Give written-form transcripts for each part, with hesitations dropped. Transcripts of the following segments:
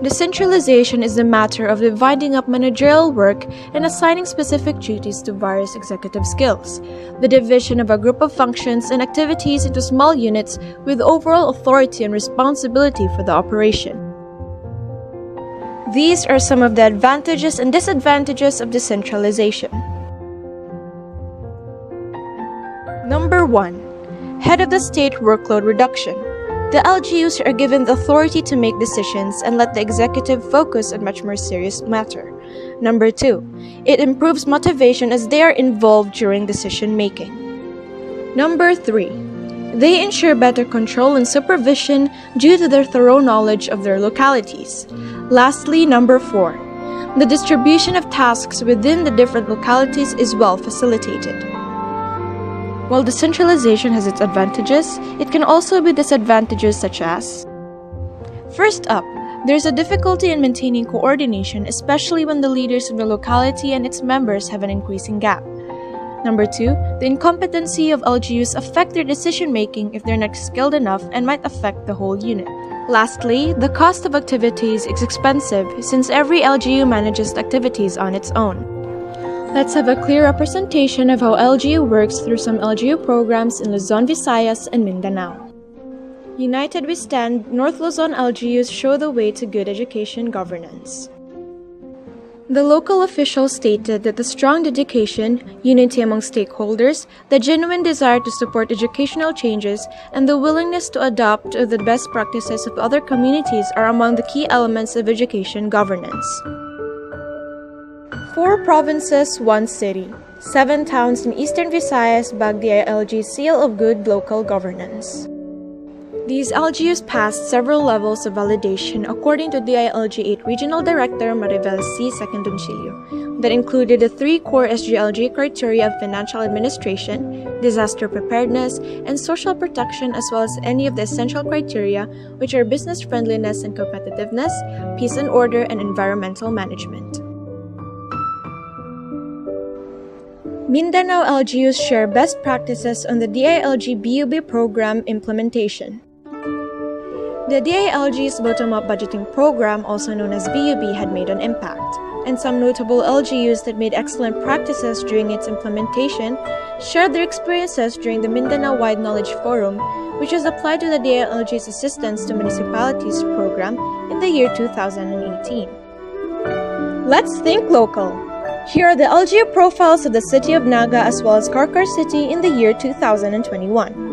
Decentralization is the matter of dividing up managerial work and assigning specific duties to various executive skills, the division of a group of functions and activities into small units with overall authority and responsibility for the operation. These are some of the advantages and disadvantages of decentralization. Number 1. Head of the state workload reduction. The LGUs are given the authority to make decisions and let the executive focus on much more serious matter. Number 2. It improves motivation as they are involved during decision making. Number 3. They ensure better control and supervision due to their thorough knowledge of their localities. Lastly, number 4. The distribution of tasks within the different localities is well facilitated. While decentralization has its advantages, it can also be disadvantages such as: first up, there's a difficulty in maintaining coordination, especially when the leaders of the locality and its members have an increasing gap. Number 2, the incompetency of LGUs affect their decision-making if they're not skilled enough and might affect the whole unit. Lastly, the cost of activities is expensive since every LGU manages activities on its own. Let's have a clear representation of how LGU works through some LGU programs in Luzon, Visayas, and Mindanao. United we stand, North Luzon LGUs show the way to good education governance. The local officials stated that the strong dedication, unity among stakeholders, the genuine desire to support educational changes, and the willingness to adopt the best practices of other communities are among the key elements of education governance. 4 provinces, 1 city. 7 towns in Eastern Visayas bag the DILG Seal of Good Local Governance. These LGUs passed several levels of validation according to DILG 8 Regional Director Maribel C. Secondoncillo, that included the 3 core SGLG criteria of financial administration, disaster preparedness, and social protection, as well as any of the essential criteria, which are business friendliness and competitiveness, peace and order, and environmental management. Mindanao LGUs share best practices on the DILG BUB program implementation. The DILG's bottom-up budgeting program, also known as BUB, had made an impact, and some notable LGUs that made excellent practices during its implementation shared their experiences during the Mindanao-wide Knowledge Forum, which was applied to the DILG's Assistance to Municipalities program in the year 2018. Let's think local! Here are the LGU profiles of the city of Naga as well as Karkar City in the year 2021.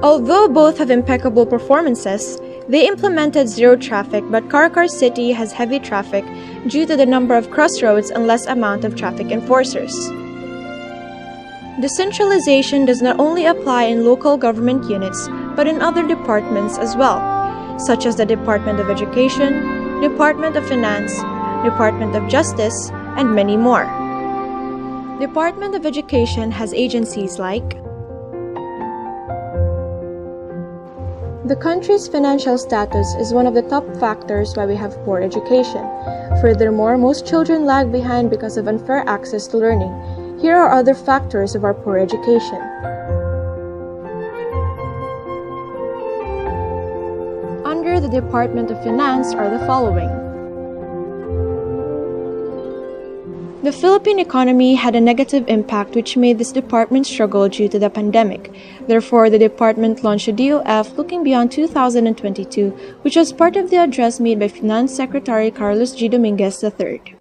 Although both have impeccable performances, they implemented zero traffic, but Karkar City has heavy traffic due to the number of crossroads and less amount of traffic enforcers. Decentralization does not only apply in local government units, but in other departments as well, such as the Department of Education, Department of Finance, Department of Justice, and many more. Department of Education has agencies like the country's financial status is one of the top factors why we have poor education. Furthermore, most children lag behind because of unfair access to learning. Here are other factors of our poor education. Under the Department of Finance are the following. The Philippine economy had a negative impact which made this department struggle due to the pandemic. Therefore, the department launched a DOF looking beyond 2022, which was part of the address made by Finance Secretary Carlos G. Dominguez III.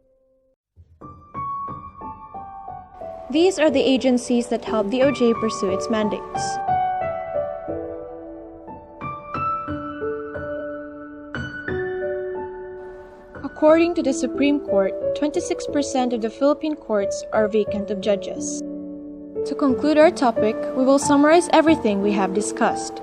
These are the agencies that help DOJ pursue its mandates. according to the Supreme Court, 26% of the Philippine courts are vacant of judges. To conclude our topic, we will summarize everything we have discussed.